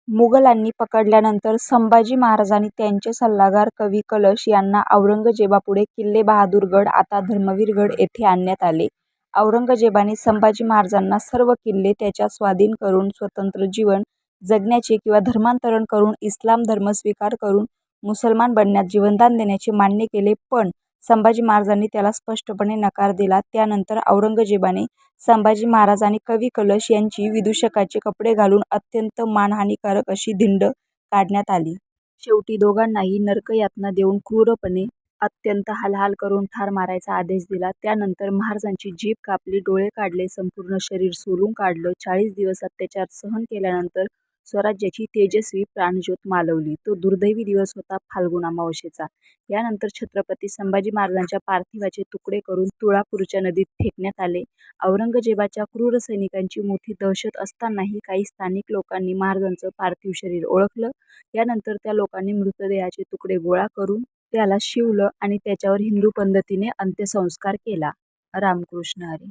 मुघलांनी पकडल्यानंतर संभाजी महाराजांनी त्यांचे सल्लागार कवी कलश यांना औरंगजेबापुढे किल्ले बहादूरगड आता धर्मवीरगड येथे आणण्यात आले. औरंगजेबाने संभाजी महाराजांना सर्व किल्ले त्याच्या स्वाधीन करून स्वतंत्र जीवन जगण्याचे किंवा धर्मांतरण करून इस्लाम धर्म स्वीकार करून मुसलमान बनण्यास जीवनदान देण्याचे मान्य केले, पण संभाजी महाराजांनी त्याला स्पष्टपणे नकार दिला. त्यानंतर औरंगजेबाने संभाजी महाराज आणि कवी कलश यांची विदूषकाचे कपडे घालून अत्यंत मानहानीकारक अशी धिंड काढण्यात आली. शेवटी दोघांनाही नरकयातना देऊन क्रूरपणे अत्यंत हालहाल करून ठार मारायचा आदेश दिला. त्यानंतर महाराजांची जीभ कापली, डोळे काढले, संपूर्ण शरीर सोलून काढलं. 40 दिवस अत्याचार सहन केल्यानंतर स्वराज्याची तेजस्वी प्राणज्योत मालवली. तो दुर्दैवी दिवस होता फाल्गुन अमावास्येचा. यानंतर छत्रपती संभाजी महाराजांच्या पार्थिवाचे तुकडे करून तुळापूरच्या नदीत फेकण्यात आले. औरंगजेबाच्या क्रूर सैनिकांची मोठी दहशत असतानाही काही स्थानिक लोकांनी महाराजांचं पार्थिव शरीर ओळखलं. यानंतर त्या लोकांनी मृतदेहाचे तुकडे गोळा करून त्याला शिवलं आणि त्याच्यावर हिंदू पद्धतीने अंत्यसंस्कार केला. रामकृष्ण हरी.